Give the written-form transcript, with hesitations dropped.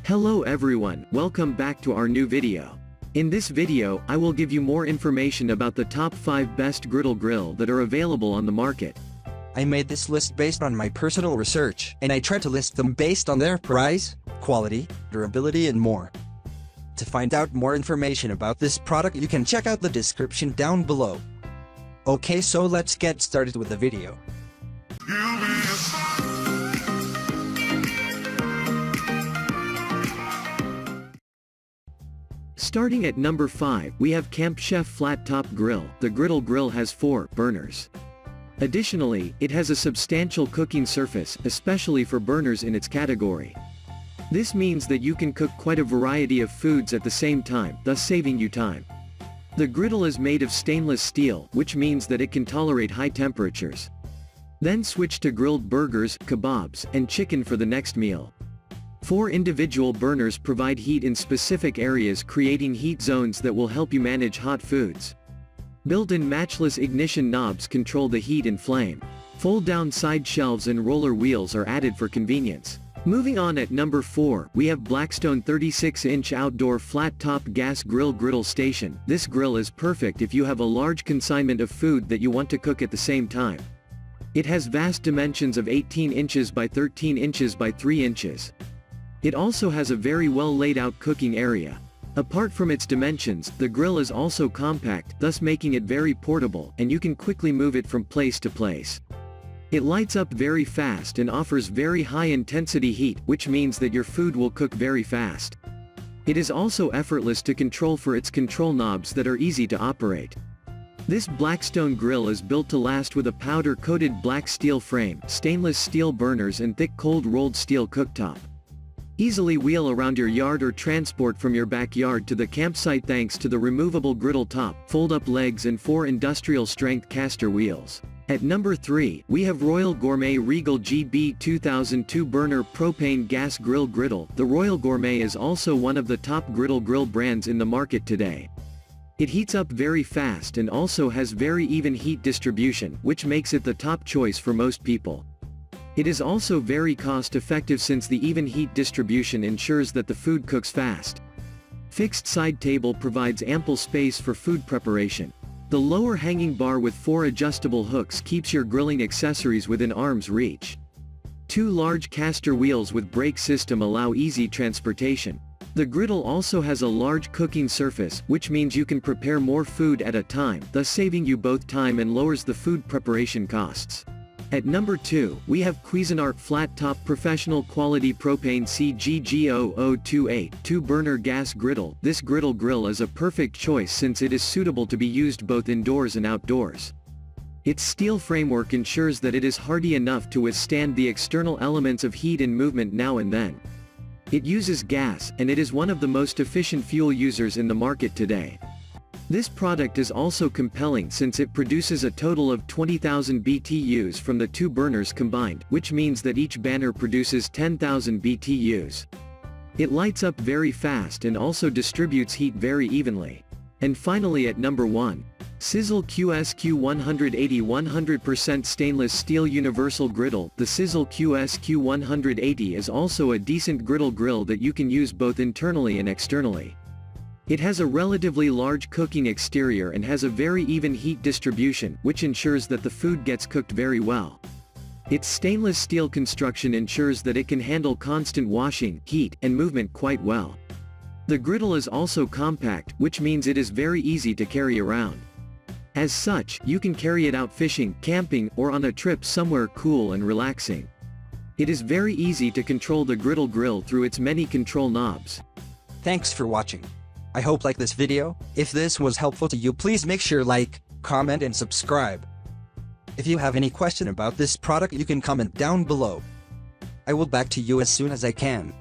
Hello everyone, welcome back to our new video. In this video, I will give you more information about the top 5 best griddle grill that are available on the market. I made this list based on my personal research, and I tried to list them based on their price, quality, durability and more. To find out more information about this product, you can check out the description down below. Okay, so let's get started with the video. Starting at number 5, we have Camp Chef Flattop Grill. The Griddle Grill has 4 burners. Additionally, it has a substantial cooking surface, especially for burners in its category. This means that you can cook quite a variety of foods at the same time, thus saving you time. The griddle is made of stainless steel, which means that it can tolerate high temperatures. Then switch to grilled burgers, kebabs, and chicken for the next meal. 4 individual burners provide heat in specific areas, creating heat zones that will help you manage hot foods. Built-in matchless ignition knobs control the heat and flame. Fold-down side shelves and roller wheels are added for convenience. Moving on at number 4, we have Blackstone 36-inch outdoor flat-top gas grill griddle station. This grill is perfect if you have a large consignment of food that you want to cook at the same time. It has vast dimensions of 18 inches by 13 inches by 3 inches. It also has a very well laid out cooking area. Apart from its dimensions, the grill is also compact, thus making it very portable, and you can quickly move it from place to place. It lights up very fast and offers very high intensity heat, which means that your food will cook very fast. It is also effortless to control for its control knobs that are easy to operate. This Blackstone grill is built to last with a powder-coated black steel frame, stainless steel burners and thick cold-rolled steel cooktop. Easily wheel around your yard or transport from your backyard to the campsite thanks to the removable griddle top, fold-up legs and 4 industrial-strength caster wheels. At number 3, we have Royal Gourmet Regal GB 2002 burner propane gas grill griddle. The Royal Gourmet is also one of the top griddle grill brands in the market today. It heats up very fast and also has very even heat distribution, which makes it the top choice for most people. It is also very cost-effective since the even heat distribution ensures that the food cooks fast. Fixed side table provides ample space for food preparation. The lower hanging bar with 4 adjustable hooks keeps your grilling accessories within arm's reach. 2 large caster wheels with brake system allow easy transportation. The griddle also has a large cooking surface, which means you can prepare more food at a time, thus saving you both time and lowers the food preparation costs. At number 2, we have Cuisinart Flat-Top Professional Quality Propane CGG0028 2-burner gas griddle. This griddle grill is a perfect choice since it is suitable to be used both indoors and outdoors. Its steel framework ensures that it is hardy enough to withstand the external elements of heat and movement now and then. It uses gas, and it is one of the most efficient fuel users in the market today. This product is also compelling since it produces a total of 20,000 BTUs from the 2 burners combined, which means that each burner produces 10,000 BTUs. It lights up very fast and also distributes heat very evenly. And finally at number 1, Sizzle QSQ 180 100% Stainless Steel Universal Griddle. The Sizzle QSQ 180 is also a decent griddle grill that you can use both internally and externally. It has a relatively large cooking exterior and has a very even heat distribution, which ensures that the food gets cooked very well. Its stainless steel construction ensures that it can handle constant washing, heat, and movement quite well. The griddle is also compact, which means it is very easy to carry around. As such, you can carry it out fishing, camping, or on a trip somewhere cool and relaxing. It is very easy to control the griddle grill through its many control knobs. Thanks for watching. I hope like this video. If this was helpful to you, please make sure like, comment and subscribe. If you have any question about this product, you can comment down below. I will back to you as soon as I can.